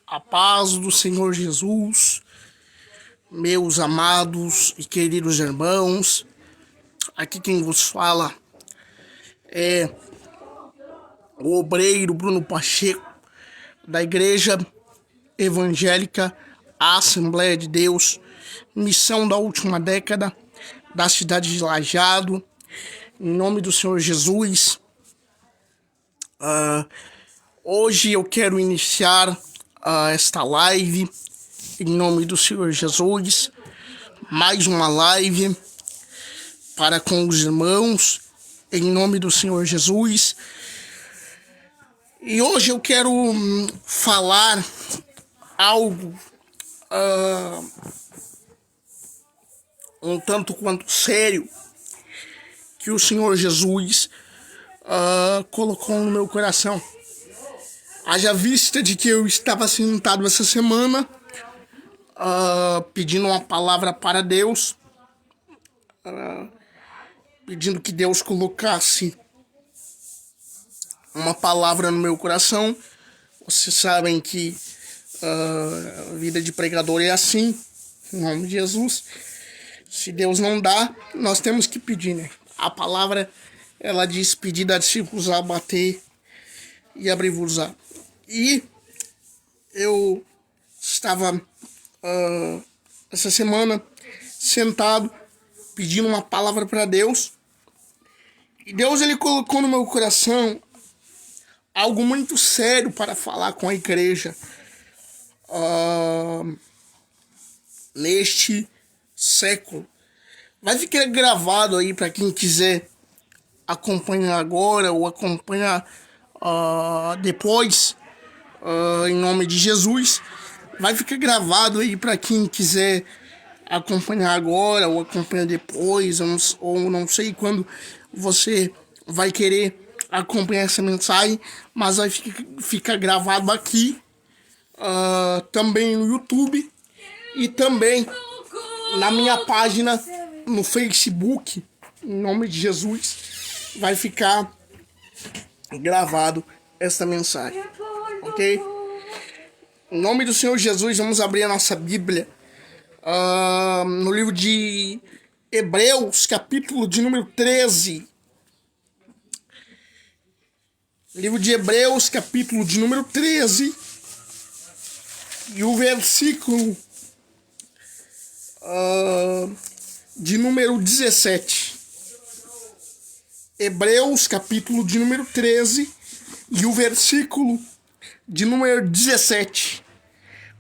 A paz do Senhor Jesus, meus amados e queridos irmãos. Aqui quem vos fala é o obreiro Bruno Pacheco, da Igreja Evangélica Assembleia de Deus, missão da última década, da cidade de Lajeado, em nome do Senhor Jesus. Hoje eu quero iniciar esta live em nome do Senhor Jesus, mais uma live para com os irmãos em nome do Senhor Jesus. E hoje eu quero falar algo um tanto quanto sério que o Senhor Jesus colocou no meu coração. Haja vista de que eu estava sentado essa semana pedindo uma palavra para Deus, pedindo que Deus colocasse uma palavra no meu coração. Vocês sabem que a vida de pregador é assim, em nome de Jesus. Se Deus não dá, nós temos que pedir, né? A palavra, ela diz: pedida a discípulos, bater e abrir-vos-á. E eu estava essa semana sentado pedindo uma palavra para Deus, e Deus ele colocou no meu coração algo muito sério para falar com a igreja neste século. Vai ficar gravado aí para quem quiser acompanhar agora ou acompanhar depois, em nome de Jesus. Vai ficar gravado aí para quem quiser acompanhar agora ou acompanhar depois, ou não sei quando você vai querer acompanhar essa mensagem, mas vai ficar gravado aqui, também no YouTube e também na minha página no Facebook, em nome de Jesus. Vai ficar gravado essa mensagem, ok? Em nome do Senhor Jesus, vamos abrir a nossa Bíblia no livro de Hebreus, capítulo de número 13. Livro de Hebreus, capítulo de número 13, e o versículo de número 17. Hebreus, capítulo de número 13, e o versículo de número 17.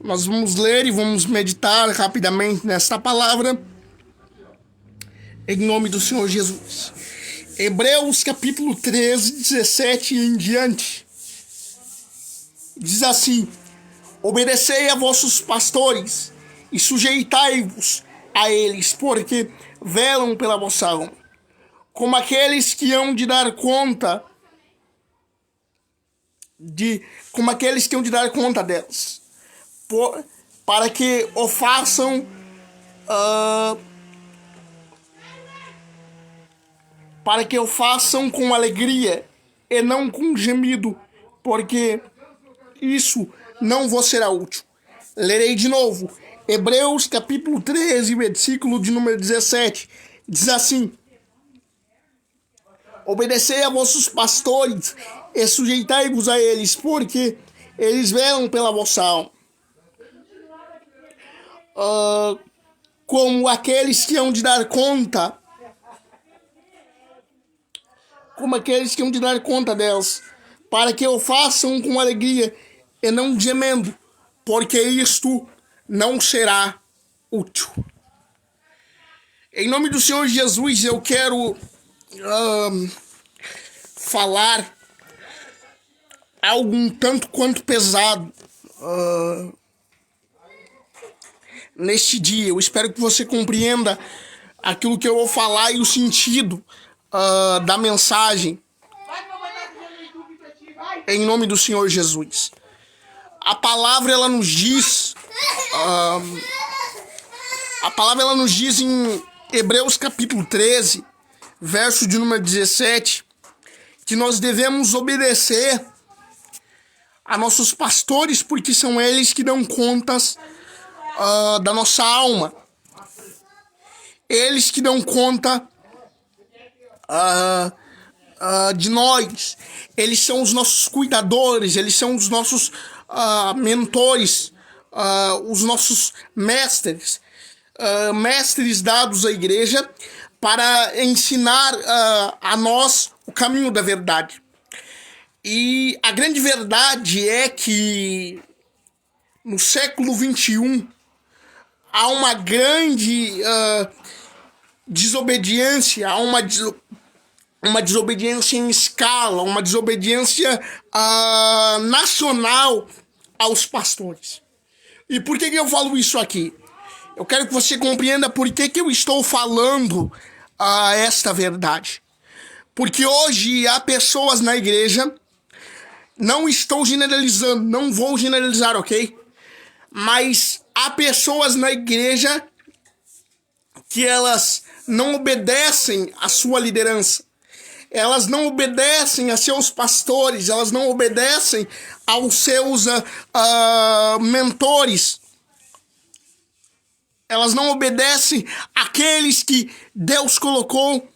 Nós vamos ler e vamos meditar rapidamente nesta palavra, em nome do Senhor Jesus. Hebreus capítulo 13, 17 e em diante. Diz assim: obedecei a vossos pastores e sujeitai-vos a eles, porque velam pela vossa alma, como aqueles que hão de dar conta delas, para que o façam com alegria e não com gemido, porque isso não vos será útil. Lerei de novo. Hebreus capítulo 13, versículo de número 17. Diz assim: obedecei a vossos pastores e sujeitai-vos a eles, porque eles velam pela vossa alma, como aqueles que hão de dar conta delas, para que o façam com alegria e não gemendo, porque isto não será útil. Em nome do Senhor Jesus, eu quero falar algo um tanto quanto pesado neste dia. Eu espero que você compreenda aquilo que eu vou falar e o sentido da mensagem, em nome do Senhor Jesus. A palavra ela nos diz em Hebreus capítulo 13, verso de número 17, que nós devemos obedecer a nossos pastores, porque são eles que dão contas da nossa alma. Eles que dão conta de nós. Eles são os nossos cuidadores, eles são os nossos mentores, os nossos mestres, mestres dados à igreja para ensinar a nós o caminho da verdade. E a grande verdade é que no século XXI há uma grande desobediência, há uma desobediência em escala, uma desobediência nacional aos pastores. E por que eu falo isso aqui? Eu quero que você compreenda por que eu estou falando esta verdade. Porque hoje há pessoas na igreja, não estou generalizando, não vou generalizar, ok? Mas há pessoas na igreja que elas não obedecem à sua liderança. Elas não obedecem a seus pastores, elas não obedecem aos seus mentores. Elas não obedecem àqueles que Deus colocou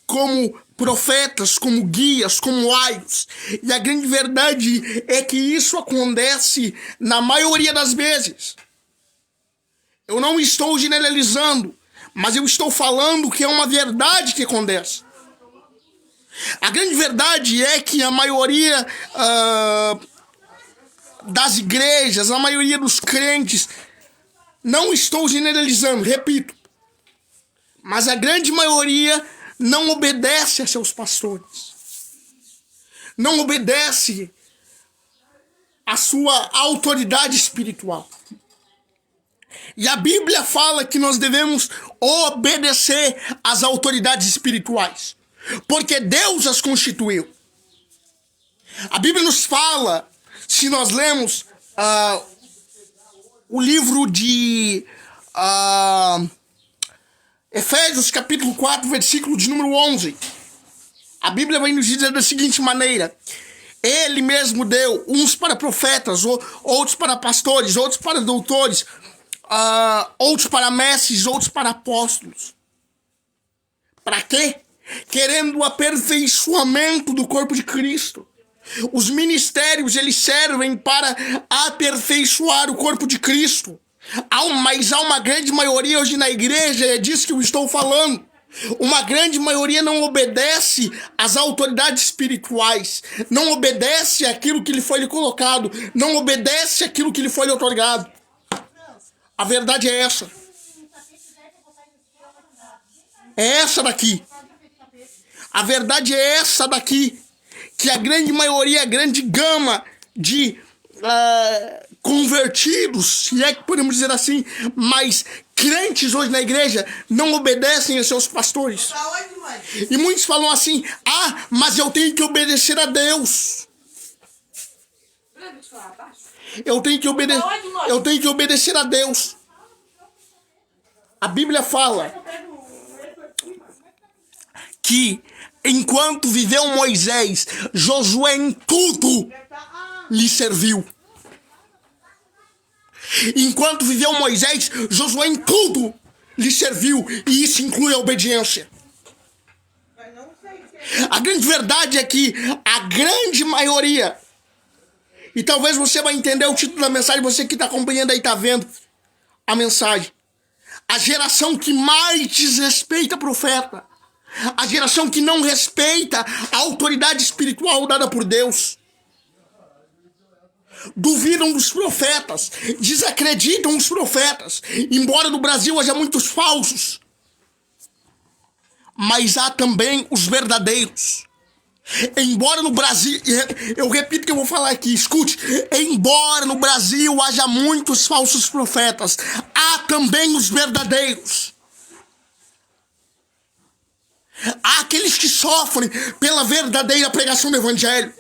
como profetas, como guias, como aios. E a grande verdade é que isso acontece na maioria das vezes. Eu não estou generalizando, mas eu estou falando que é uma verdade que acontece. A grande verdade é que a maioria das igrejas, a maioria dos crentes, não estou generalizando, repito, mas a grande maioria não obedece a seus pastores, não obedece à sua autoridade espiritual. E a Bíblia fala que nós devemos obedecer às autoridades espirituais, porque Deus as constituiu. A Bíblia nos fala, se nós lemos o livro de Efésios capítulo 4, versículo de número 11. A Bíblia vai nos dizer da seguinte maneira: Ele mesmo deu uns para profetas, outros para pastores, outros para doutores, outros para mestres, outros para apóstolos. Para quê? Querendo o aperfeiçoamento do corpo de Cristo. Os ministérios, eles servem para aperfeiçoar o corpo de Cristo. Mas há uma grande maioria hoje na igreja, é disso que eu estou falando. Uma grande maioria não obedece às autoridades espirituais, não obedece àquilo que lhe foi colocado, não obedece àquilo que lhe foi otorgado. A verdade é essa. É essa daqui. A verdade é essa daqui. Que a grande maioria, a grande gama de convertidos, se é que podemos dizer assim, mas crentes hoje na igreja não obedecem a seus pastores. E muitos falam assim: mas eu tenho que obedecer a Deus. Eu tenho que obedecer a Deus. A Bíblia fala que enquanto viveu Moisés, Josué em tudo lhe serviu. Enquanto viveu Moisés, Josué em tudo lhe serviu. E isso inclui a obediência. A grande verdade é que a grande maioria, e talvez você vai entender o título da mensagem, você que está acompanhando aí, está vendo a mensagem. A geração que mais desrespeita profeta. A geração que não respeita a autoridade espiritual dada por Deus. Duvidam dos profetas, desacreditam os profetas. Embora no Brasil haja muitos falsos, mas há também os verdadeiros. Embora no Brasil, eu repito que eu vou falar aqui, escute, embora no Brasil haja muitos falsos profetas, há também os verdadeiros. Há aqueles que sofrem pela verdadeira pregação do evangelho.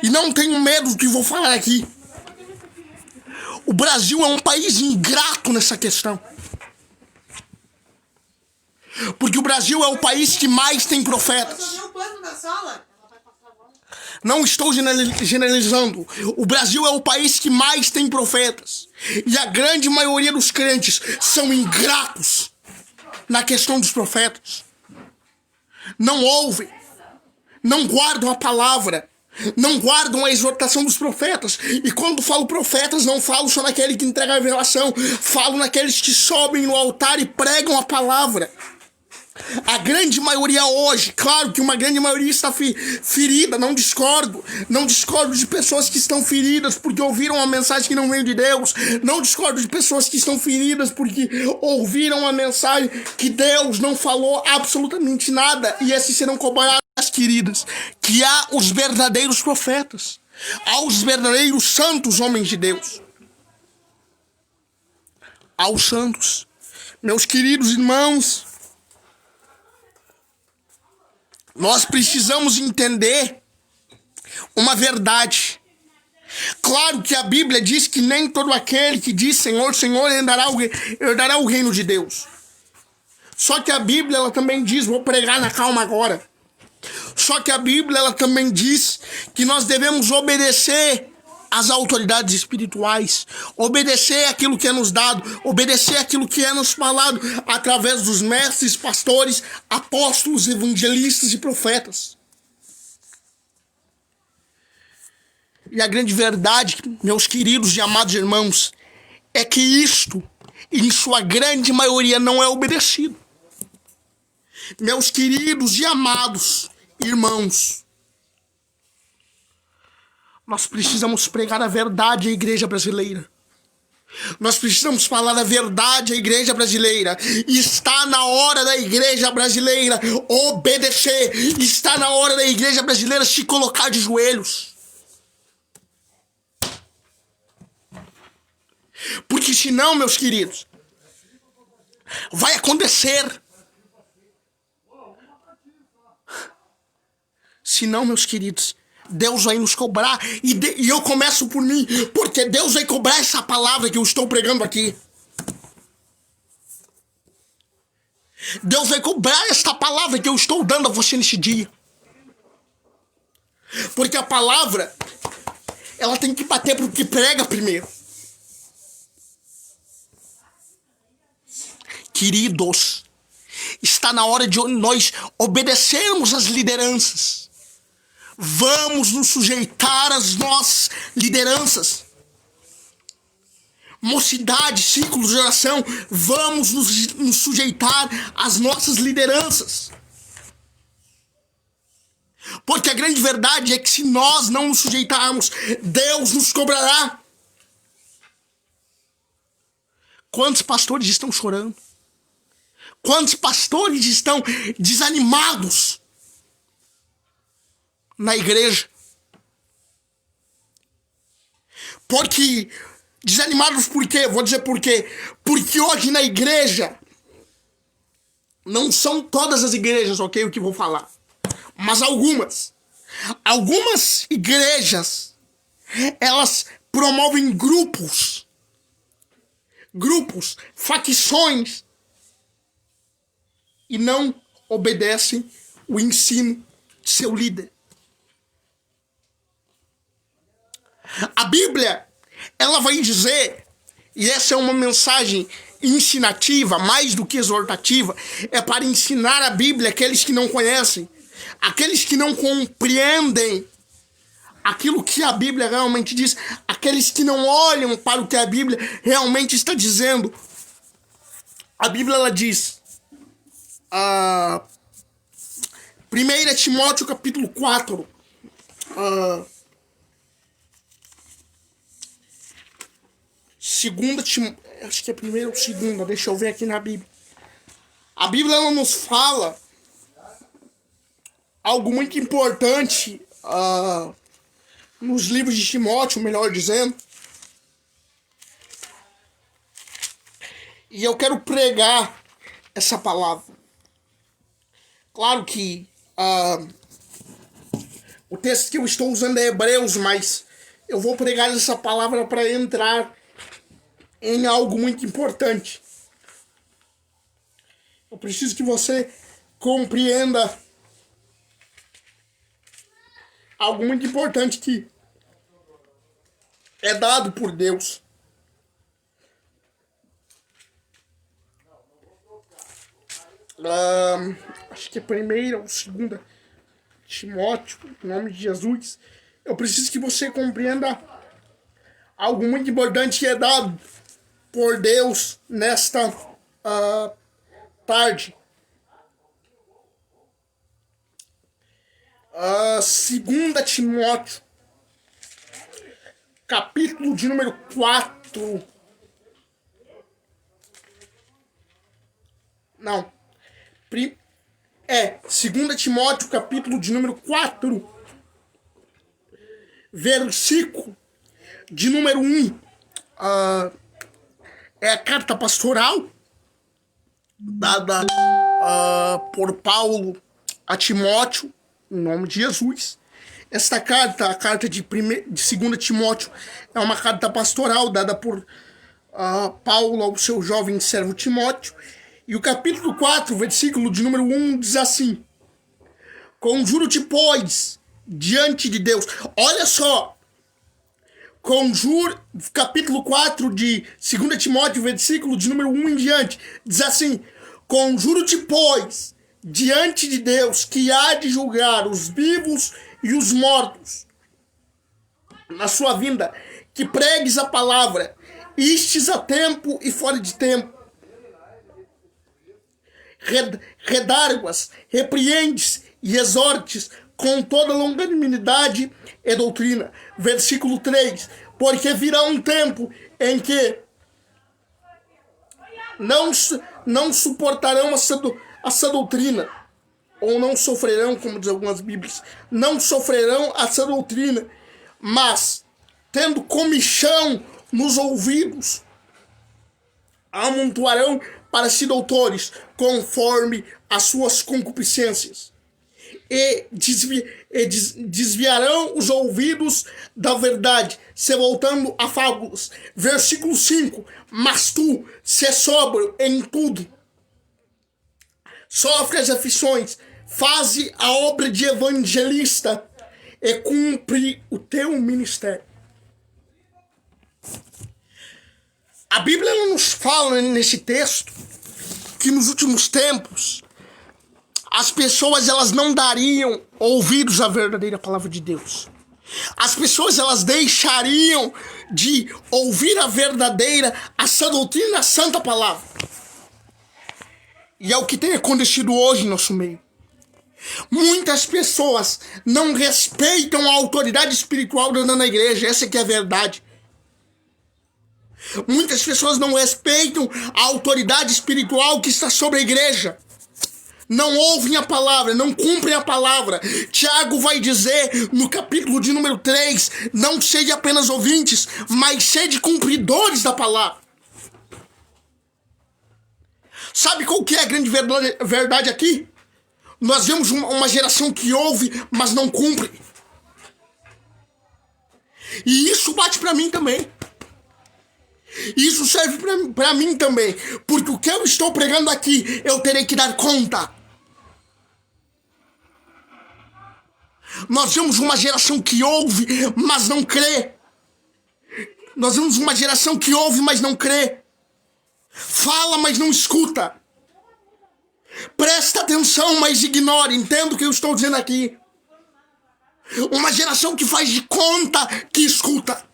E não tenho medo do que vou falar aqui. O Brasil é um país ingrato nessa questão. Porque o Brasil é o país que mais tem profetas. Não estou generalizando. O Brasil é o país que mais tem profetas. E a grande maioria dos crentes são ingratos na questão dos profetas. Não ouvem. Não guardam a palavra. Não guardam a exortação dos profetas. E quando falo profetas, não falo só naquele que entrega a revelação. Falo naqueles que sobem no altar e pregam a palavra. A grande maioria hoje, claro que uma grande maioria está ferida, não discordo. Não discordo de pessoas que estão feridas porque ouviram uma mensagem que não veio de Deus. Não discordo de pessoas que estão feridas porque ouviram uma mensagem que Deus não falou absolutamente nada. E esses serão cobrados, queridas. Que há os verdadeiros profetas. Há os verdadeiros santos homens de Deus. Há os santos. Meus queridos irmãos, nós precisamos entender uma verdade. Claro que a Bíblia diz que nem todo aquele que diz Senhor, Senhor herdará o reino de Deus. Só que a Bíblia ela também diz, vou pregar na calma agora. Só que a Bíblia ela também diz que nós devemos obedecer às autoridades espirituais, obedecer aquilo que é nos dado, obedecer aquilo que é nos falado através dos mestres, pastores, apóstolos, evangelistas e profetas. E a grande verdade, meus queridos e amados irmãos, é que isto, em sua grande maioria, não é obedecido. Meus queridos e amados irmãos, nós precisamos pregar a verdade à igreja brasileira. Nós precisamos falar a verdade à igreja brasileira. Está na hora da igreja brasileira obedecer. Está na hora da igreja brasileira se colocar de joelhos. Porque senão, meus queridos, vai acontecer. Senão, meus queridos, Deus vai nos cobrar, e eu começo por mim, porque Deus vai cobrar essa palavra que eu estou pregando aqui. Deus vai cobrar esta palavra que eu estou dando a você neste dia. Porque a palavra, ela tem que bater pro que prega primeiro. Queridos, está na hora de nós obedecermos às lideranças. Vamos nos sujeitar às nossas lideranças. Mocidade, ciclo de oração, vamos nos sujeitar às nossas lideranças. Porque a grande verdade é que se nós não nos sujeitarmos, Deus nos cobrará. Quantos pastores estão chorando? Quantos pastores estão desanimados na igreja? Porque desanimados por quê? Vou dizer por quê. Porque hoje na igreja, não são todas as igrejas, ok, o que vou falar, mas algumas igrejas, elas promovem grupos, facções, e não obedecem o ensino de seu líder. A Bíblia, ela vai dizer, e essa é uma mensagem ensinativa, mais do que exortativa, é para ensinar a Bíblia aqueles que não conhecem, aqueles que não compreendem aquilo que a Bíblia realmente diz, aqueles que não olham para o que a Bíblia realmente está dizendo. A Bíblia, ela diz, 1 Timóteo capítulo 4, acho que é 1ª ou 2ª, deixa eu ver aqui na Bíblia. A Bíblia ela nos fala algo muito importante nos livros de Timóteo, melhor dizendo. E eu quero pregar essa palavra. Claro que o texto que eu estou usando é Hebreus, mas eu vou pregar essa palavra para entrar em algo muito importante. Eu preciso que você compreenda algo muito importante que é dado por Deus. Acho que é primeira ou segunda Timóteo, em nome de Jesus. Eu preciso que você compreenda algo muito importante que é dado por Deus nesta tarde. Segunda Timóteo, capítulo de número 4. Não. Segunda Timóteo, capítulo de número 4. Versículo de número 1. É a carta pastoral dada por Paulo a Timóteo, em nome de Jesus. Esta carta, a carta de 2 Timóteo, é uma carta pastoral dada por Paulo ao seu jovem servo Timóteo. E o capítulo 4, versículo de número 1, diz assim: conjuro-te, pois, diante de Deus. Olha só. Capítulo 4 de 2 Timóteo, versículo de número 1 em diante, diz assim: conjuro-te, pois, diante de Deus, que há de julgar os vivos e os mortos na sua vinda, que pregues a palavra, istes a tempo e fora de tempo. Redarguas, repreendes e exortes com toda longanimidade e doutrina. Versículo 3. Porque virá um tempo em que não suportarão essa doutrina, ou não sofrerão, como diz algumas bíblias, não sofrerão essa doutrina, mas, tendo comichão nos ouvidos, amontoarão para si doutores, conforme as suas concupiscências, e desviarão os ouvidos da verdade, se voltando a fábulas. Versículo 5. Mas tu, se sóbrio em tudo, sofre as aflições, faze a obra de evangelista e cumpre o teu ministério. A Bíblia nos fala nesse texto que nos últimos tempos as pessoas elas não dariam ouvidos à verdadeira palavra de Deus. As pessoas elas deixariam de ouvir a verdadeira, a sã doutrina, a santa palavra. E é o que tem acontecido hoje em nosso meio. Muitas pessoas não respeitam a autoridade espiritual dentro da igreja. Essa que é a verdade. Muitas pessoas não respeitam a autoridade espiritual que está sobre a igreja. Não ouvem a palavra, não cumprem a palavra. Tiago vai dizer no capítulo de número 3, não sede apenas ouvintes, mas sede cumpridores da palavra. Sabe qual que é a grande verdade aqui? Nós vemos uma geração que ouve, mas não cumpre. E isso bate para mim também. Isso serve para mim também. Porque o que eu estou pregando aqui, eu terei que dar conta. Nós vemos uma geração que ouve, mas não crê. Nós vemos uma geração que ouve, mas não crê. Fala, mas não escuta. Presta atenção, mas ignora. Entenda o que eu estou dizendo aqui. Uma geração que faz de conta que escuta.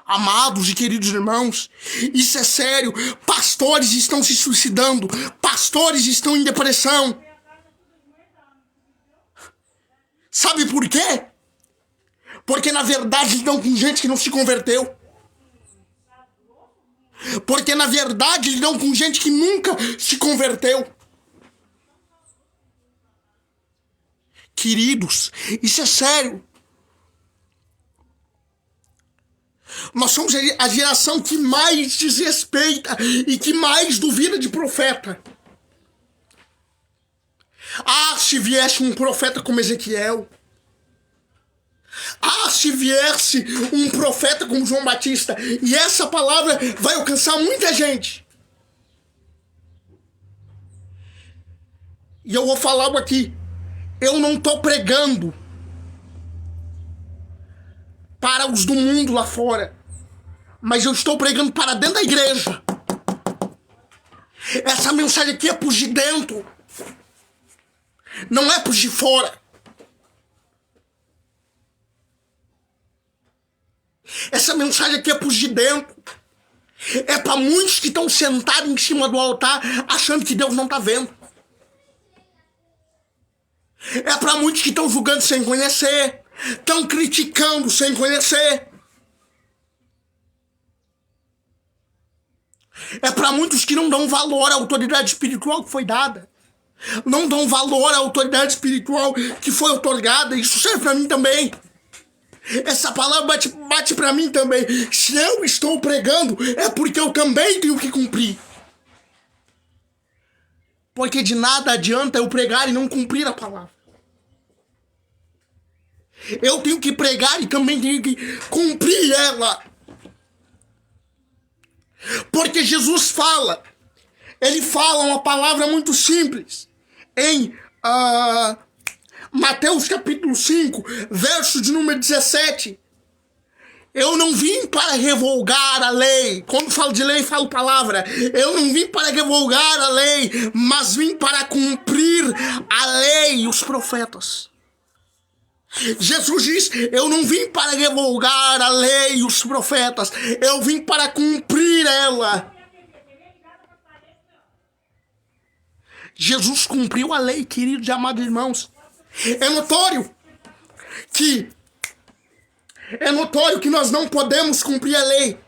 Amados e queridos irmãos, isso é sério. Pastores estão se suicidando. Pastores estão em depressão. Sabe por quê? Porque na verdade estão com gente que não se converteu. Porque na verdade lidam com gente que nunca se converteu. Queridos, isso é sério. Nós somos a geração que mais desrespeita e que mais duvida de profeta. Se viesse um profeta como Ezequiel. Se viesse um profeta como João Batista. E essa palavra vai alcançar muita gente. E eu vou falar algo aqui. Eu não estou pregando para os do mundo lá fora, mas eu estou pregando para dentro da igreja. Essa mensagem aqui é para os de dentro, não é para os de fora. Essa mensagem aqui é para os de dentro. É para muitos que estão sentados em cima do altar achando que Deus não está vendo. É para muitos que estão julgando sem conhecer, estão criticando sem conhecer. É para muitos que não dão valor à autoridade espiritual que foi dada. Não dão valor à autoridade espiritual que foi otorgada. Isso serve para mim também. Essa palavra bate para mim também. Se eu estou pregando, é porque eu também tenho que cumprir. Porque de nada adianta eu pregar e não cumprir a palavra. Eu tenho que pregar e também tenho que cumprir ela. Porque Jesus fala, ele fala uma palavra muito simples em Mateus capítulo 5, verso de número 17. Eu não vim para revogar a lei. Quando falo de lei, falo palavra. Eu não vim para revogar a lei, mas vim para cumprir a lei e os profetas. Jesus diz, eu não vim para revogar a lei e os profetas. Eu vim para cumprir ela. Jesus cumpriu a lei, queridos e amados irmãos. É notório que nós não podemos cumprir a lei.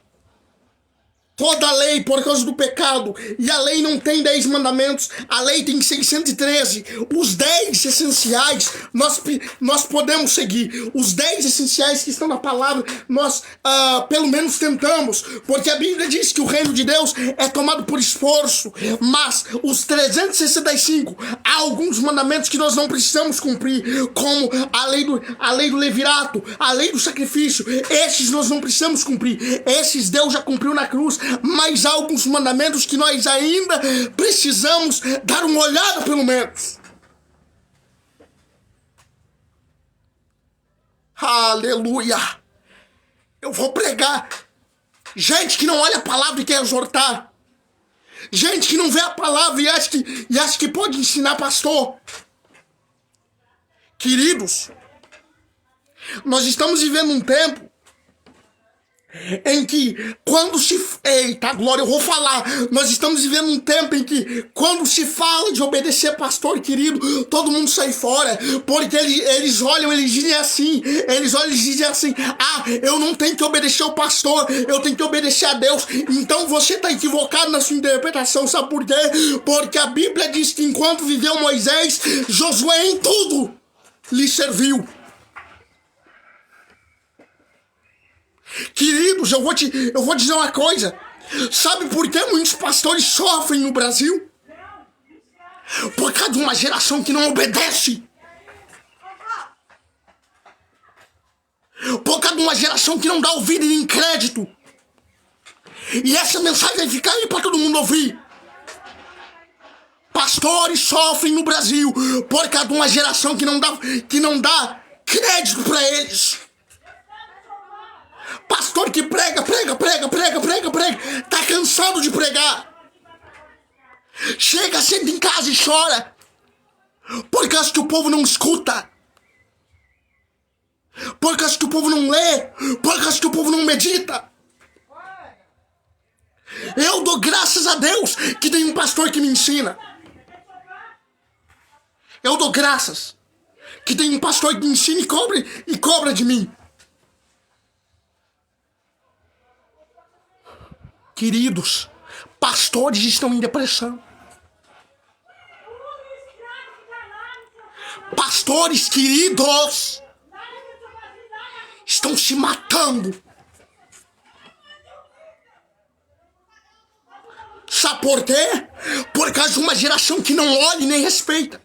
Toda a lei por causa do pecado. E a lei não tem 10 mandamentos. A lei tem 613. Os 10 essenciais nós podemos seguir. Os 10 essenciais que estão na palavra, nós pelo menos tentamos. Porque a Bíblia diz que o reino de Deus é tomado por esforço. Mas os 365, há alguns mandamentos que nós não precisamos cumprir. Como a lei do levirato, a lei do sacrifício. Esses nós não precisamos cumprir. Esses Deus já cumpriu na cruz. Mas há alguns mandamentos que nós ainda precisamos dar uma olhada pelo menos. Aleluia! Eu vou pregar. Gente que não olha a palavra e quer exortar. Gente que não vê a palavra e acha que pode ensinar pastor. Queridos, nós estamos vivendo um tempo em que quando se... Eita, glória, eu vou falar. Nós estamos vivendo um tempo em que quando se fala de obedecer pastor, querido, todo mundo sai fora. Porque eles olham, eles dizem assim. Eles olham e dizem assim, eu não tenho que obedecer o pastor, eu tenho que obedecer a Deus. Então você está equivocado na sua interpretação, sabe por quê? Porque a Bíblia diz que enquanto viveu Moisés, Josué em tudo lhe serviu. Queridos, eu vou dizer uma coisa. Sabe por que muitos pastores sofrem no Brasil? Por causa de uma geração que não obedece. Por causa de uma geração que não dá ouvido e nem crédito. E essa mensagem vai ficar aí para todo mundo ouvir. Pastores sofrem no Brasil por causa de uma geração que não dá crédito para eles. Pastor que prega, tá cansado de pregar. Chega, senta em casa e chora. Por causa que o povo não escuta. Por causa que o povo não lê. Por causa que o povo não medita. Eu dou graças a Deus que tem um pastor que me ensina. Eu dou graças que tem um pastor que me ensina e cobra de mim. Queridos, pastores estão em depressão. Pastores queridos estão se matando. Sabe por quê? Por causa de uma geração que não olha e nem respeita.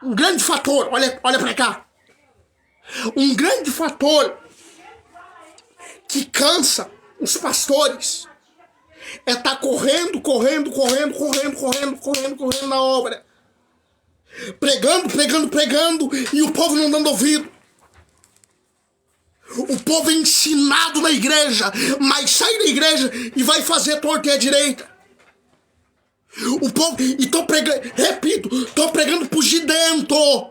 Um grande fator, olha pra cá. Um grande fator que cansa os pastores É estar correndo na obra. Pregando, e o povo não dando ouvido. O povo é ensinado na igreja, mas sai da igreja e vai fazer torta e à direita. O povo, e tô pregando, repito, tô pregando por de dentro.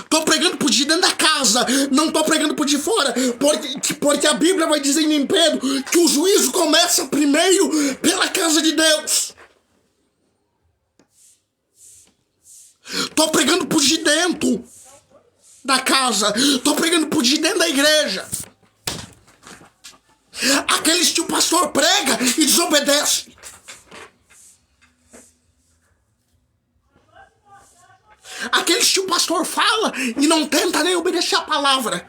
Tô pregando por de dentro da casa, não tô pregando por de fora, porque a Bíblia vai dizer em Pedro que o juízo começa primeiro pela casa de Deus. Tô pregando por de dentro da casa, tô pregando por de dentro da igreja. Aqueles que o pastor prega e desobedece. Aqueles que o pastor fala e não tenta nem obedecer a palavra.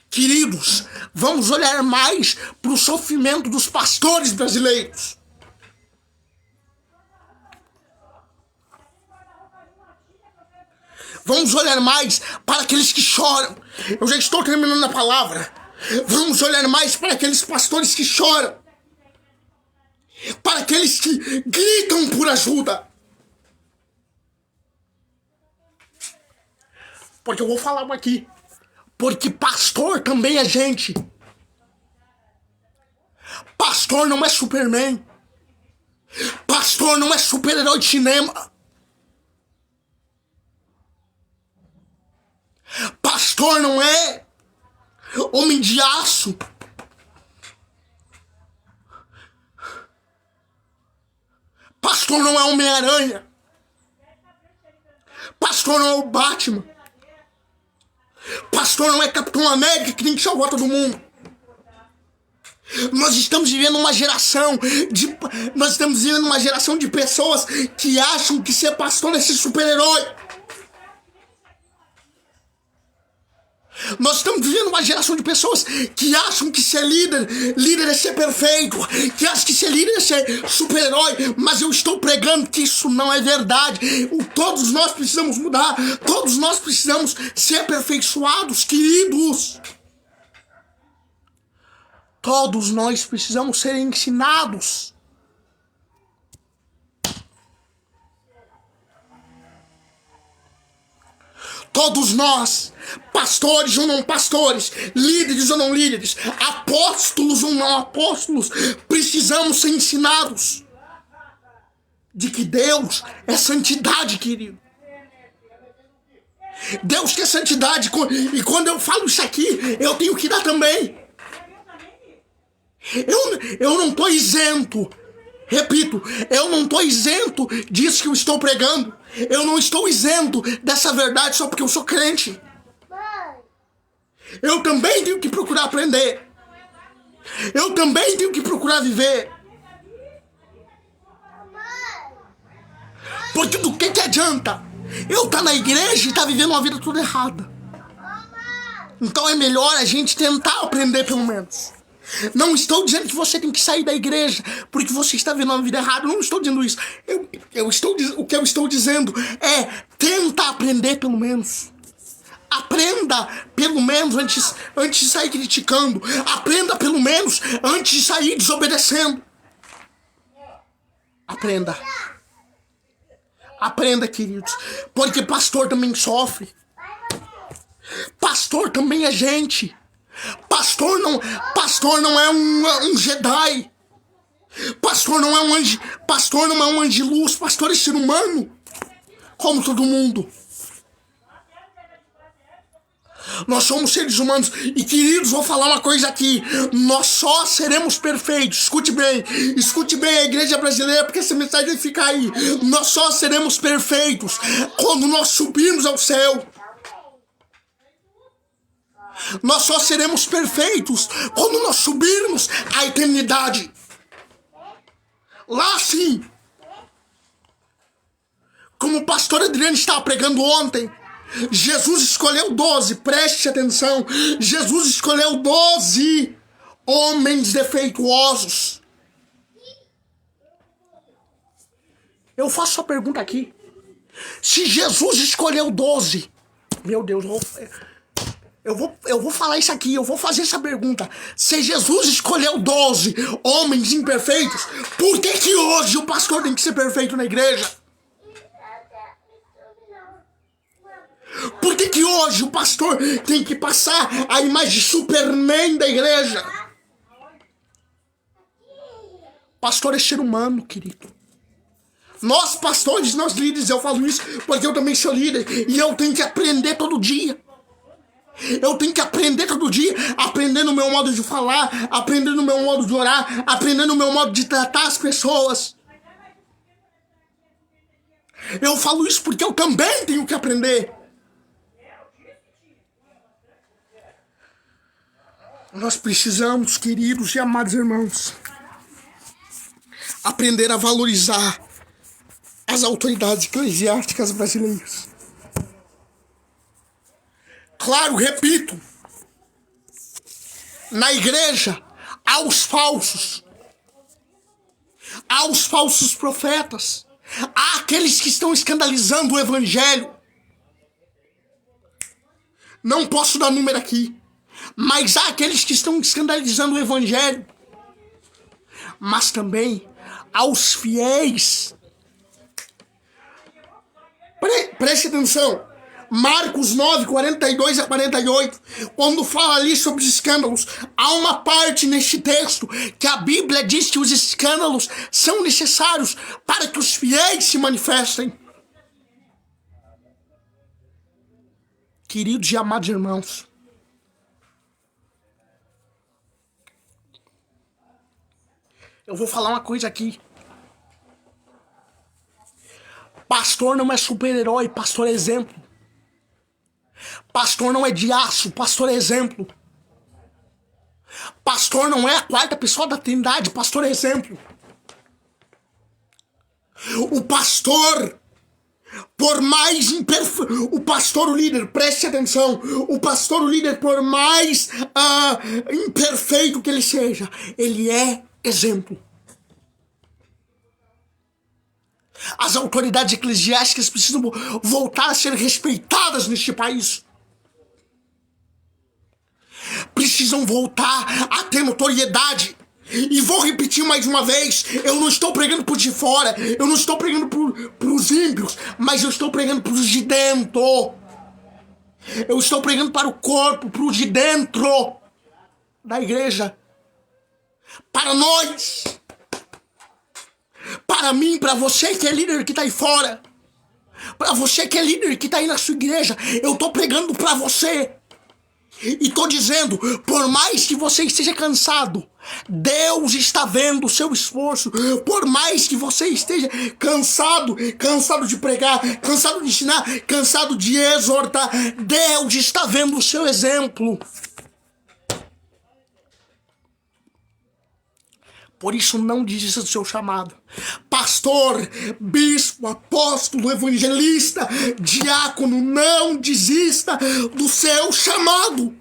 Queridos, vamos olhar mais para o sofrimento dos pastores brasileiros. Vamos olhar mais para aqueles que choram. Eu já estou terminando a palavra. Vamos olhar mais para aqueles pastores que choram. Para aqueles que gritam por ajuda. Porque eu vou falar aqui. Porque pastor também é gente. Pastor não é Superman. Pastor não é super-herói de cinema. Pastor não é homem de aço. Pastor não é Homem-Aranha. Pastor não é o Batman. Pastor não é Capitão América que tem que salvar todo mundo. Nós estamos vivendo uma geração de pessoas que acham que ser pastor é ser super-herói. Nós estamos vivendo uma geração de pessoas que acham que ser líder é ser perfeito, que acham que ser líder é ser super-herói, mas eu estou pregando que isso não é verdade. Todos nós precisamos mudar, todos nós precisamos ser aperfeiçoados, queridos. Todos nós precisamos ser ensinados. Todos nós, pastores ou não pastores, líderes ou não líderes, apóstolos ou não apóstolos, precisamos ser ensinados de que Deus é santidade, querido. Deus quer santidade, e quando eu falo isso aqui, eu tenho que dar também. Eu não estou isento. Repito, eu não estou isento disso que eu estou pregando. Eu não estou isento dessa verdade só porque eu sou crente. Eu também tenho que procurar aprender. Eu também tenho que procurar viver. Porque do que adianta eu estar na igreja e estar vivendo uma vida toda errada? Então é melhor a gente tentar aprender pelo menos. Não estou dizendo que você tem que sair da igreja porque você está vivendo uma vida errada. Eu não estou dizendo isso. O que eu estou dizendo é tenta aprender pelo menos. Aprenda pelo menos antes de sair criticando. Aprenda pelo menos antes de sair desobedecendo. Aprenda. Aprenda, queridos. Porque pastor também sofre. Pastor também é gente. Pastor não é um Jedi. Pastor não é um anjo. Pastor não é um anjo de luz. Pastor é ser humano, como todo mundo. Nós somos seres humanos. E queridos, vou falar uma coisa aqui. Nós só seremos perfeitos. Escute bem a igreja brasileira, porque essa mensagem vai ficar aí. Nós só seremos perfeitos quando nós subirmos ao céu. Nós só seremos perfeitos quando nós subirmos à eternidade. Lá sim. Como o pastor Adriano estava pregando ontem, Jesus escolheu 12, preste atenção. Jesus escolheu 12 homens defeituosos. Eu faço a pergunta aqui. Se Jesus escolheu 12, meu Deus, Eu vou falar isso aqui, eu vou fazer essa pergunta. Se Jesus escolheu 12 homens imperfeitos, por que que hoje o pastor tem que ser perfeito na igreja? Por que que hoje o pastor tem que passar a imagem de Superman da igreja? Pastor é ser humano, querido. Nós pastores, nós líderes, eu falo isso porque eu também sou líder e eu tenho que aprender todo dia. Eu tenho que aprender todo dia, aprender no meu modo de falar, aprender no meu modo de orar, aprender no meu modo de tratar as pessoas. Eu falo isso porque eu também tenho que aprender. Nós precisamos, queridos e amados irmãos, aprender a valorizar as autoridades eclesiásticas brasileiras. Claro, repito, na igreja há os falsos profetas, há aqueles que estão escandalizando o evangelho. Não posso dar número aqui, mas há aqueles que estão escandalizando o evangelho. Mas também há os fiéis. Preste atenção. Marcos 9, 42 a 48, quando fala ali sobre os escândalos, há uma parte neste texto que a Bíblia diz que os escândalos são necessários para que os fiéis se manifestem. Queridos e amados irmãos, eu vou falar uma coisa aqui. Pastor não é super-herói, pastor é exemplo. Pastor não é de aço, pastor é exemplo. Pastor não é a quarta pessoa da Trindade, pastor é exemplo. O pastor, por mais imperfeito, o pastor, o líder, preste atenção, o pastor, o líder, por mais imperfeito que ele seja, ele é exemplo. As autoridades eclesiásticas precisam voltar a ser respeitadas neste país. Precisam voltar a ter notoriedade. E vou repetir mais uma vez, eu não estou pregando por de fora, eu não estou pregando pros ímpios, mas eu estou pregando pros de dentro. Eu estou pregando para o corpo, pros de dentro da igreja. Para nós. Para mim, para você que é líder que tá aí fora. Para você que é líder que tá aí na sua igreja. Eu tô pregando para você. E tô dizendo, por mais que você esteja cansado, Deus está vendo o seu esforço. Por mais que você esteja cansado de pregar, cansado de ensinar, cansado de exortar, Deus está vendo o seu exemplo. Por isso não desista do seu chamado. Pastor, bispo, apóstolo, evangelista, diácono, não desista do seu chamado.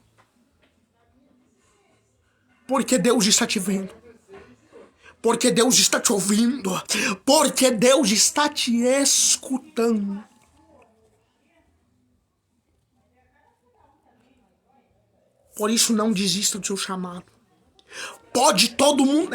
Porque Deus está te vendo. Porque Deus está te ouvindo. Porque Deus está te escutando. Por isso não desista do seu chamado. Pode todo mundo...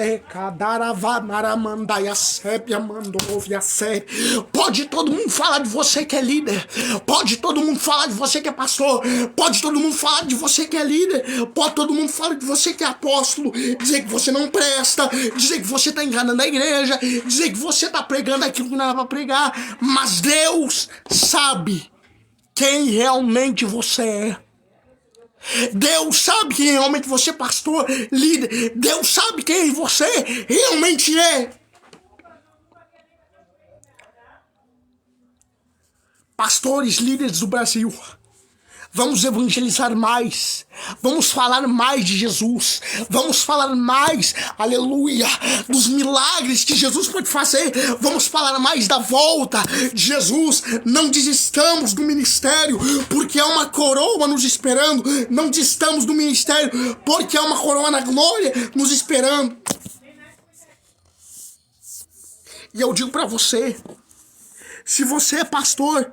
Pode todo mundo falar de você que é líder. Pode todo mundo falar de você que é pastor. Pode todo mundo falar de você que é líder. Pode todo mundo falar de você que é apóstolo. Dizer que você não presta. Dizer que você está enganando a igreja. Dizer que você está pregando aquilo que não era para pregar. Mas Deus sabe quem realmente você é. Deus sabe quem realmente você é, pastor, líder. Deus sabe quem você realmente é. Pastores, líderes do Brasil, vamos evangelizar mais. Vamos falar mais de Jesus. Vamos falar mais, aleluia, dos milagres que Jesus pode fazer. Vamos falar mais da volta de Jesus. Não desistamos do ministério, porque há uma coroa nos esperando. Não desistamos do ministério, porque há uma coroa na glória nos esperando. E eu digo para você, se você é pastor,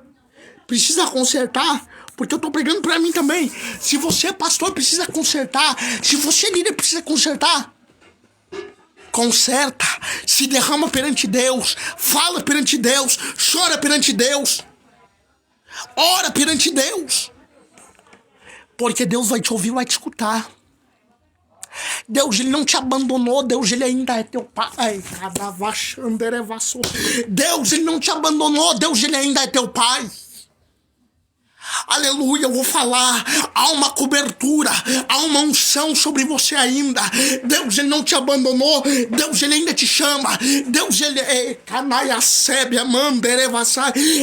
precisa consertar, Porque eu tô pregando pra mim também. Se você é pastor, precisa consertar. Se você é líder, precisa consertar. Conserta. Se derrama perante Deus. Fala perante Deus. Chora perante Deus. Ora perante Deus. Porque Deus vai te ouvir, vai te escutar. Deus, ele não te abandonou. Deus, ele ainda é teu pai. Deus, ele não te abandonou. Deus, ele ainda é teu pai. Aleluia, eu vou falar. Há uma cobertura, há uma unção sobre você ainda. Deus, ele não te abandonou. Deus, ele ainda te chama. Deus, ele é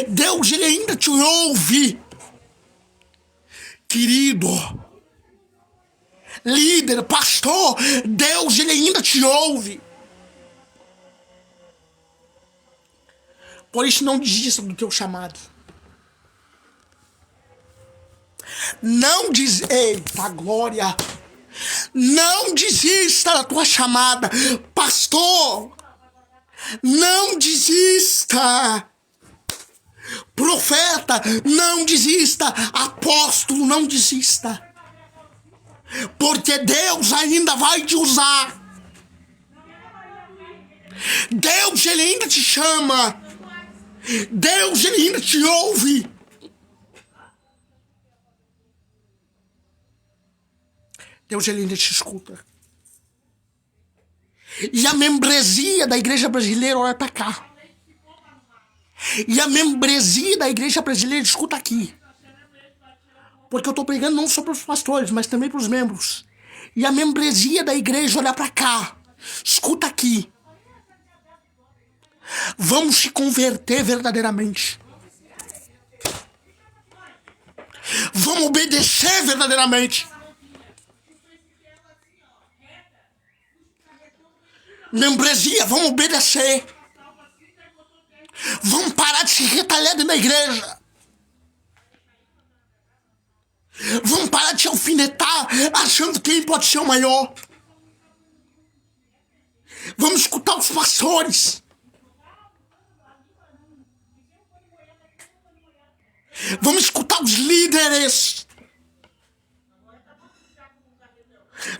Deus, ele ainda te ouve. Querido, líder, pastor, Deus, ele ainda te ouve. Por isso, não desista do teu chamado. Não eita glória, não desista da tua chamada, pastor, não desista, profeta, não desista, apóstolo, não desista, porque Deus ainda vai te usar. Deus, ele ainda te chama. Deus, ele ainda te ouve. Deus, ele ainda te escuta. E a membresia da igreja brasileira olha pra cá. E a membresia da igreja brasileira escuta aqui. Porque eu tô pregando não só para os pastores, mas também para os membros. E a membresia da igreja olha pra cá. Escuta aqui. Vamos se converter verdadeiramente. Vamos obedecer verdadeiramente. Membresia, vamos obedecer. Vamos parar de se retalhar dentro da igreja. Vamos parar de se alfinetar achando quem pode ser o maior. Vamos escutar os pastores. Vamos escutar os líderes.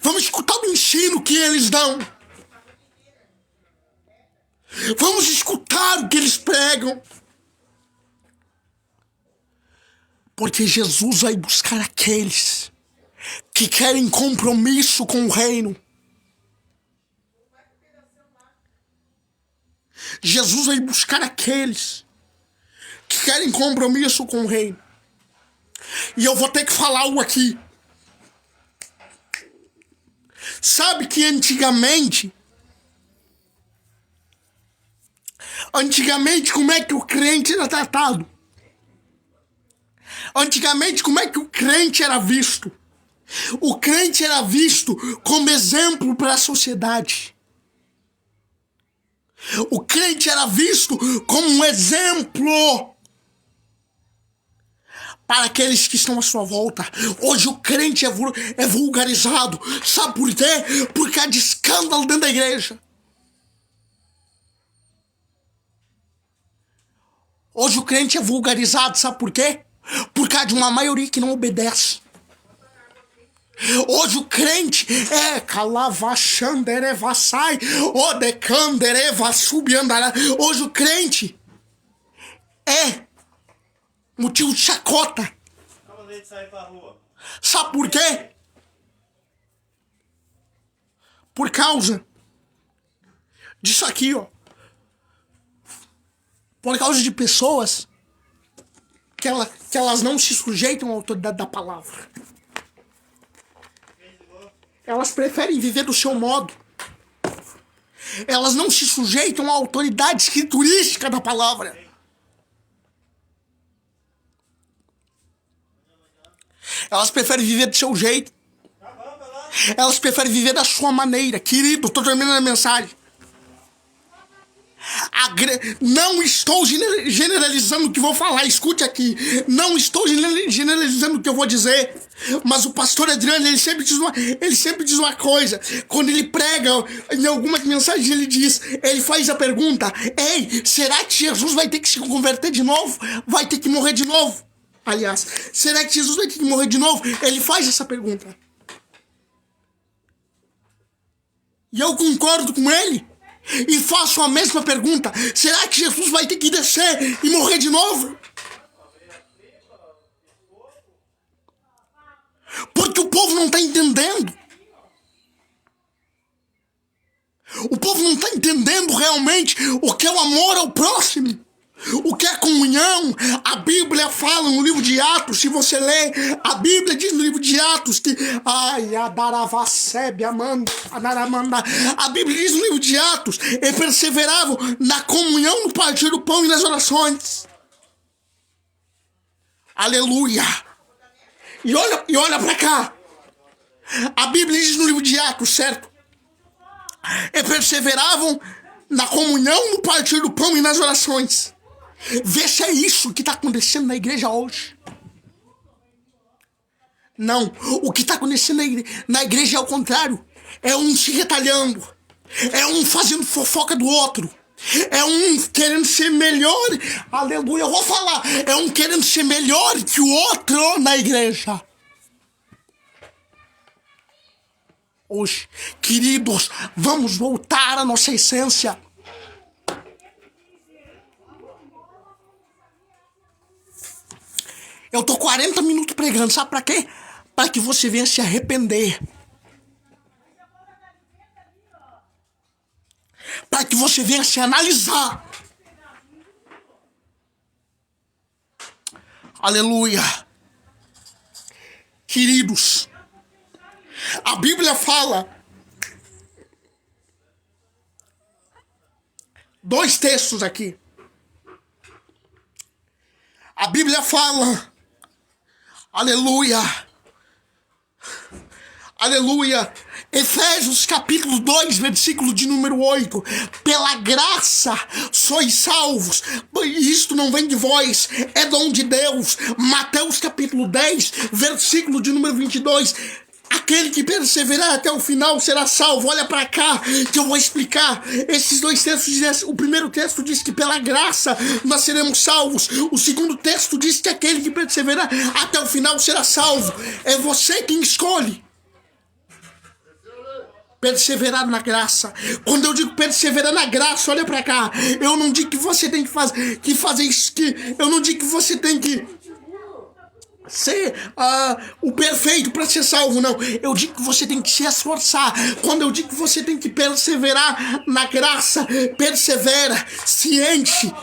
Vamos escutar o ensino que eles dão. Vamos escutar o que eles pregam. Porque Jesus vai buscar aqueles que querem compromisso com o reino. Jesus vai buscar aqueles que querem compromisso com o reino. E eu vou ter que falar algo aqui. Sabe que antigamente, como é que o crente era tratado? Antigamente, como é que o crente era visto? O crente era visto como exemplo para a sociedade. O crente era visto como um exemplo para aqueles que estão à sua volta. Hoje o crente é vulgarizado. Sabe por quê? Porque há de escândalo dentro da igreja. Hoje o crente é vulgarizado, sabe por quê? Por causa de uma maioria que não obedece. Hoje o crente é calavachanderevassai, odecanderevassubiandará. Hoje o crente é motivo de chacota. Sabe por quê? Por causa disso aqui, ó. Por causa de pessoas que elas não se sujeitam à autoridade da palavra. Elas preferem viver do seu modo. Elas não se sujeitam à autoridade escriturística da palavra. Elas preferem viver do seu jeito. Elas preferem viver da sua maneira. Querido, estou terminando a mensagem. Não estou generalizando o que vou falar, escute aqui. Não estou generalizando o que eu vou dizer. Mas o pastor Adriano, ele sempre diz uma coisa. Quando ele prega, em algumas mensagens ele faz a pergunta: ei, será que Jesus vai ter que se converter de novo? Vai ter que morrer de novo? Aliás, será que Jesus vai ter que morrer de novo? Ele faz essa pergunta. E eu concordo com ele. E faço a mesma pergunta. Será que Jesus vai ter que descer e morrer de novo? Porque o povo não está entendendo. O povo não está entendendo realmente o que é o amor ao próximo. O que é comunhão? A Bíblia fala no livro de Atos, se você ler, a Bíblia diz no livro de Atos que a Bíblia diz no livro de Atos, e perseveravam na comunhão, no partir do pão e nas orações. Aleluia! E olha pra cá. A Bíblia diz no livro de Atos, certo? E perseveravam na comunhão, no partir do pão e nas orações. Vê se é isso que está acontecendo na igreja hoje. Não, o que está acontecendo na igreja é o contrário. É um se retalhando. É um fazendo fofoca do outro. É um querendo ser melhor. Aleluia, eu vou falar. É um querendo ser melhor que o outro na igreja. Hoje, queridos, vamos voltar à nossa essência. Eu tô 40 minutos pregando, sabe pra quê? Para que você venha se arrepender. Para que você venha se analisar. Aleluia. Queridos, a Bíblia fala, 2 textos aqui. A Bíblia fala, aleluia, aleluia, Efésios capítulo 2, versículo de número 8, pela graça sois salvos, isto não vem de vós, é dom de Deus. Mateus capítulo 10, versículo de número 22, aquele que perseverar até o final será salvo. Olha pra cá que eu vou explicar. Esses 2 textos dizem, o primeiro texto diz que pela graça nós seremos salvos. O segundo texto diz que aquele que perseverar até o final será salvo. É você quem escolhe perseverar na graça. Quando eu digo perseverar na graça, olha pra cá, eu não digo que você tem que fazer isso, eu não digo que você tem que ser o perfeito para ser salvo, não. Eu digo que você tem que se esforçar. Quando eu digo que você tem que perseverar na graça, persevera, se enche,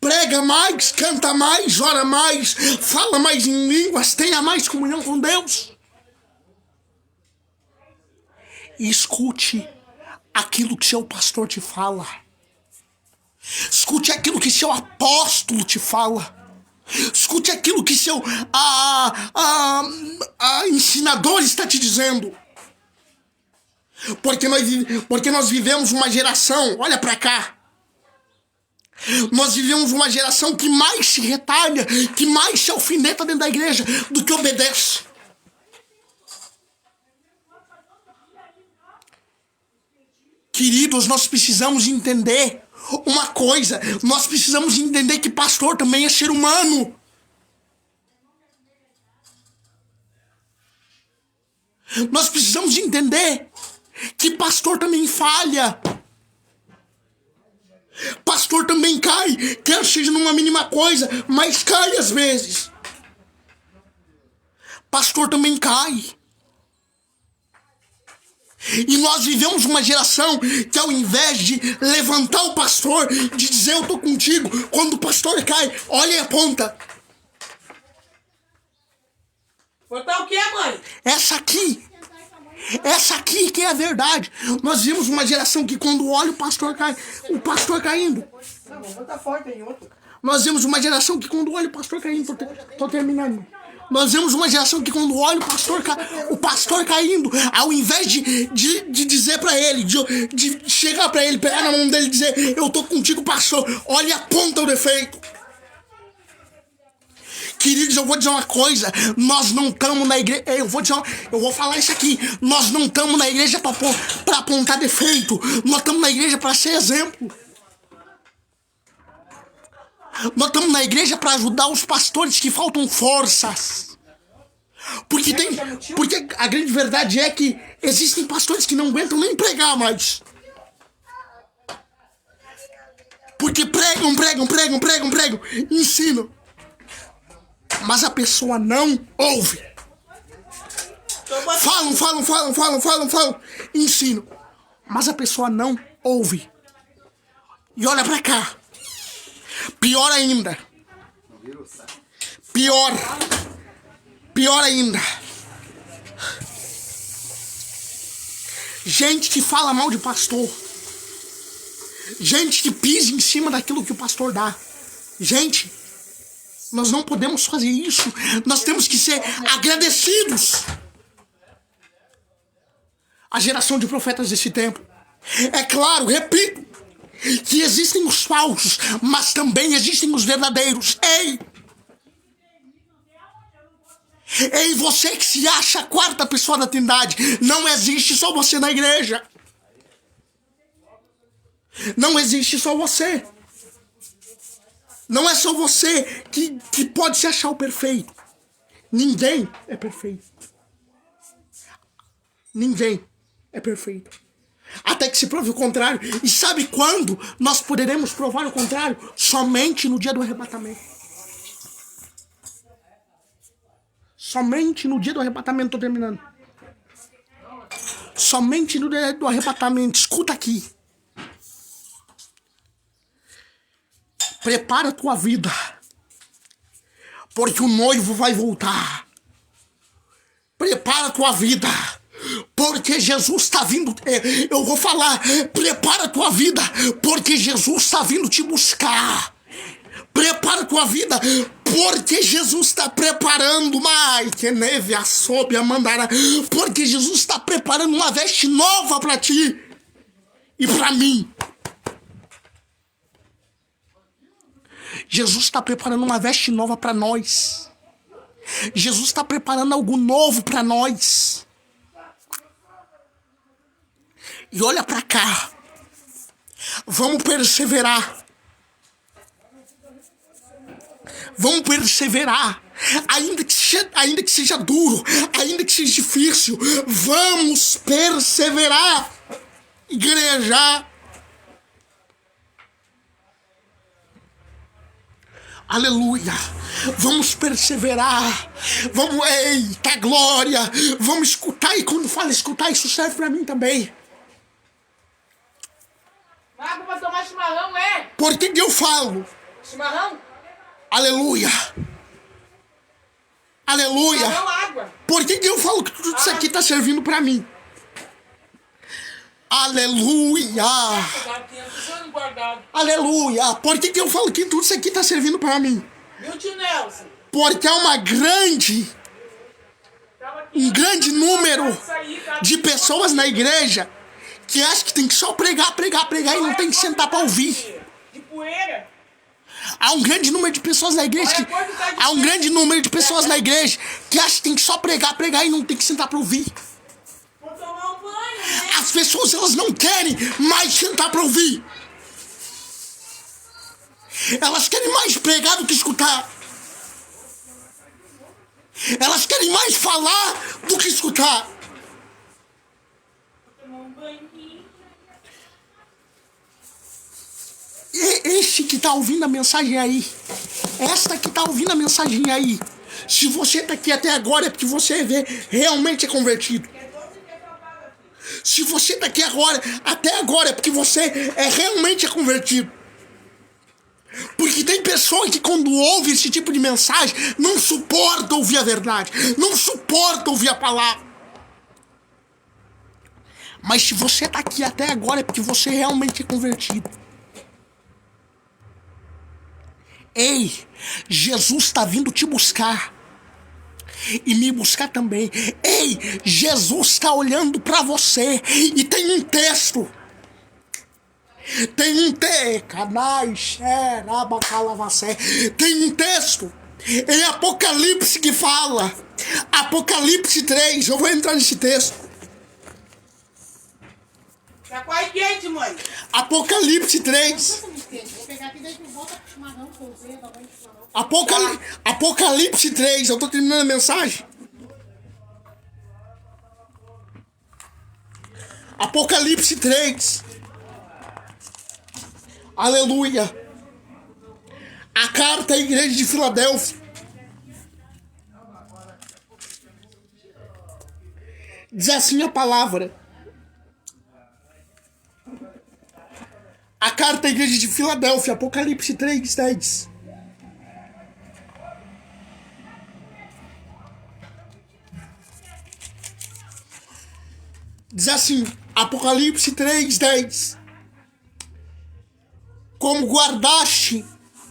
prega mais, canta mais, ora mais, fala mais em línguas, tenha mais comunhão com Deus. E escute aquilo que seu pastor te fala. Escute aquilo que seu apóstolo te fala. Escute aquilo que seu ensinador está te dizendo. Porque nós vivemos uma geração, olha pra cá. Nós vivemos uma geração que mais se retalha, que mais se alfineta dentro da igreja do que obedece. Queridos, nós precisamos entender uma coisa, nós precisamos entender que pastor também é ser humano. Nós precisamos entender que pastor também falha. Pastor também cai, quer seja numa mínima coisa, mas cai às vezes. Pastor também cai. E nós vivemos uma geração que ao invés de levantar o pastor, de dizer eu tô contigo, quando o pastor cai, olha e aponta. Botar o que, mãe? Essa aqui que é a verdade. Nós vimos uma geração que quando olha o pastor caindo. Não, vou botar forte em outro. Nós vimos uma geração que quando olha o pastor caindo, tô terminando. Nós vemos uma geração que quando olha o pastor caindo, ao invés de dizer pra ele, de chegar pra ele, pegar na mão dele e dizer, eu tô contigo, pastor, olha e aponta o defeito. Queridos, eu vou dizer uma coisa, nós não estamos na igreja, eu vou falar isso aqui, nós não estamos na igreja pra apontar defeito, nós estamos na igreja pra ser exemplo. Nós estamos na igreja para ajudar os pastores que faltam forças. Porque a grande verdade é que existem pastores que não aguentam nem pregar mais. Porque pregam, ensinam. Mas a pessoa não ouve. Falam, ensinam. Mas a pessoa não ouve. E olha pra cá. Pior ainda. Pior ainda. Gente que fala mal de pastor. Gente que pisa em cima daquilo que o pastor dá. Gente, nós não podemos fazer isso. Nós temos que ser agradecidos. A geração de profetas desse tempo. É claro, repito, que existem os falsos, mas também existem os verdadeiros. Ei, você que se acha a quarta pessoa da Trindade, não existe só você na igreja. Não existe só você. Não é só você que pode se achar o perfeito. Ninguém é perfeito. Ninguém é perfeito. Até que se prove o contrário. E sabe quando nós poderemos provar o contrário? Somente no dia do arrebatamento. Somente no dia do arrebatamento, tô terminando. Somente no dia do arrebatamento. Escuta aqui. Prepara a tua vida. Porque o noivo vai voltar. Prepara a tua vida. Porque Jesus está vindo. Eu vou falar. Prepara a tua vida. Porque Jesus está vindo te buscar. Prepara a tua vida. Porque Jesus está preparando. Que neve a sobe a mandará. Porque Jesus está preparando uma veste nova para ti. E para mim. Jesus está preparando uma veste nova para nós. Jesus está preparando algo novo para nós. E olha para cá. Vamos perseverar. Vamos perseverar. Ainda que seja duro, ainda que seja difícil, vamos perseverar. Igreja. Aleluia. Vamos perseverar. Vamos, eita glória. Vamos escutar. E quando fala escutar, isso serve para mim também. Água pra tomar chimarrão, Por que eu falo? Chimarrão? Aleluia. Aleluia. Chimarrão, água. Por que eu falo que tudo isso aqui tá servindo para mim? Aleluia. Aleluia. Por que eu falo que tudo isso aqui tá servindo para mim? Meu tio Nelson. Porque é um grande número de pessoas na igreja que acham que tem que só pregar e não tem que sentar para ouvir. De poeira. Há um grande número de pessoas na igreja que acham que tem que só pregar e não tem que sentar para ouvir. Vou tomar um banho, né? As pessoas, elas não querem mais sentar para ouvir. Elas querem mais pregar do que escutar. Elas querem mais falar do que escutar. Vou tomar um banho. Este que tá ouvindo a mensagem aí, esta que tá ouvindo a mensagem aí, se você tá aqui até agora é porque você realmente é convertido. Se você tá aqui até agora é porque você realmente é convertido. Porque tem pessoas que quando ouvem esse tipo de mensagem não suportam ouvir a verdade, não suportam ouvir a palavra. Mas se você tá aqui até agora é porque você realmente é convertido. Ei, Jesus está vindo te buscar e me buscar também. Ei, Jesus está olhando para você e tem um texto. Tem um texto em Apocalipse que fala. Apocalipse 3, eu vou entrar nesse texto. Tá quase quente, mãe. Apocalipse 3. Vou pegar aqui, daí tu volta pro chimarrão. Apocalipse 3, eu tô terminando a mensagem. Apocalipse 3. Aleluia. A carta à igreja de Filadélfia. Diz assim a palavra. A carta à igreja de Filadélfia, Apocalipse 3, 10. Diz assim, Apocalipse 3, 10. Como guardaste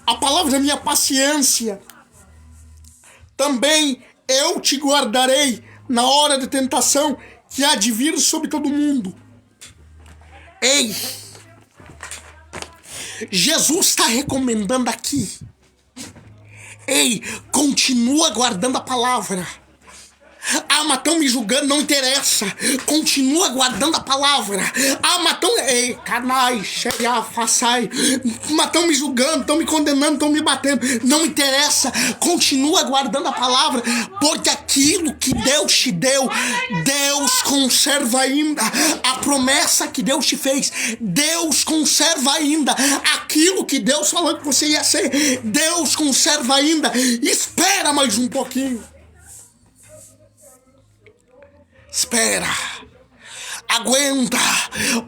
a palavra da minha paciência, também eu te guardarei na hora da tentação que há de vir sobre todo mundo. Ei, Jesus está recomendando aqui. Ei, continua guardando a palavra. Ah, mas estão me julgando, não interessa. Continua guardando a palavra. Ah, mas estão... Ei, canais, cheia, façai. Mas estão me julgando, estão me condenando, estão me batendo. Não interessa. Continua guardando a palavra. Porque aquilo que Deus te deu, Deus conserva ainda. A promessa que Deus te fez, Deus conserva ainda. Aquilo que Deus falou que você ia ser, Deus conserva ainda. Espera mais um pouquinho. Espera, aguenta,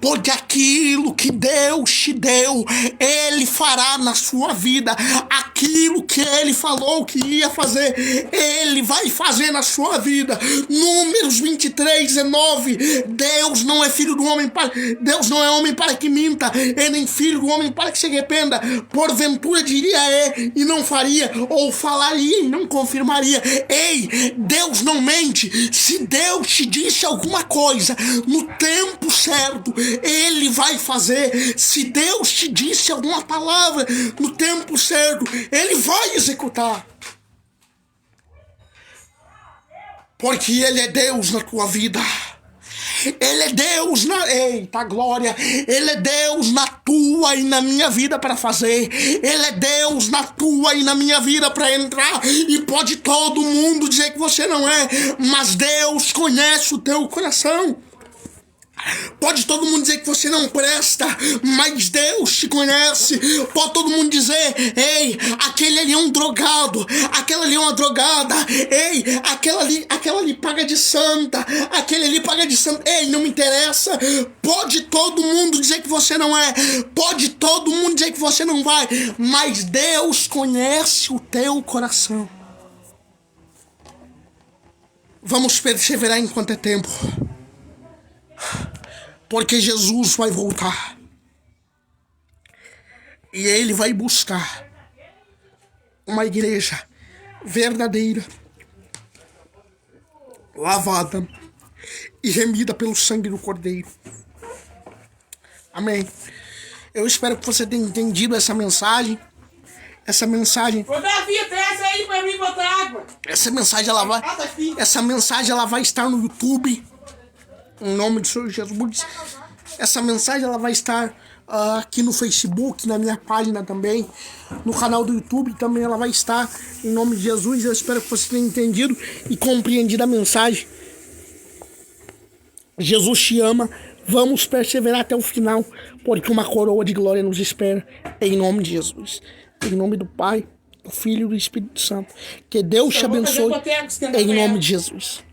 porque aquilo que Deus te deu, Ele fará na sua vida. Aquilo que Ele falou que ia fazer, Ele vai fazer na sua vida. Números 23, 19. Deus não é filho do homem para... Deus não é homem para que minta, e nem filho do homem para que se arrependa. Porventura diria e não faria, ou falaria e não confirmaria. Ei, Deus não mente. Se Deus te disse alguma coisa no tempo certo, Ele vai fazer. Se Deus te disse alguma palavra no tempo certo, Ele vai executar. Porque Ele é Deus na tua vida. Ele é Deus na... Eita glória! Ele é Deus na tua e na minha vida para fazer. Ele é Deus na tua e na minha vida para entrar. E pode todo mundo dizer que você não é, mas Deus conhece o teu coração. Pode todo mundo dizer que você não presta, mas Deus te conhece. Pode todo mundo dizer, ei, aquele ali é um drogado, aquela ali é uma drogada, ei, aquela ali paga de santa, aquele ali paga de santa. Ei, não me interessa. Pode todo mundo dizer que você não é, pode todo mundo dizer que você não vai, mas Deus conhece o teu coração. Vamos perseverar enquanto é tempo. Porque Jesus vai voltar. E Ele vai buscar uma igreja verdadeira, lavada e remida pelo sangue do Cordeiro. Amém. Eu espero que você tenha entendido essa mensagem. Essa mensagem... Ô, Davi, desce aí pra mim botar água. Essa mensagem ela vai estar no YouTube. Em nome de Senhor Jesus. Essa mensagem ela vai estar aqui no Facebook, na minha página também, no canal do YouTube também ela vai estar, em nome de Jesus. Eu espero que você tenha entendido e compreendido a mensagem. Jesus te ama. Vamos perseverar até o final, porque uma coroa de glória nos espera, em nome de Jesus. Em nome do Pai, do Filho e do Espírito Santo. Que Deus te abençoe, em nome de Jesus.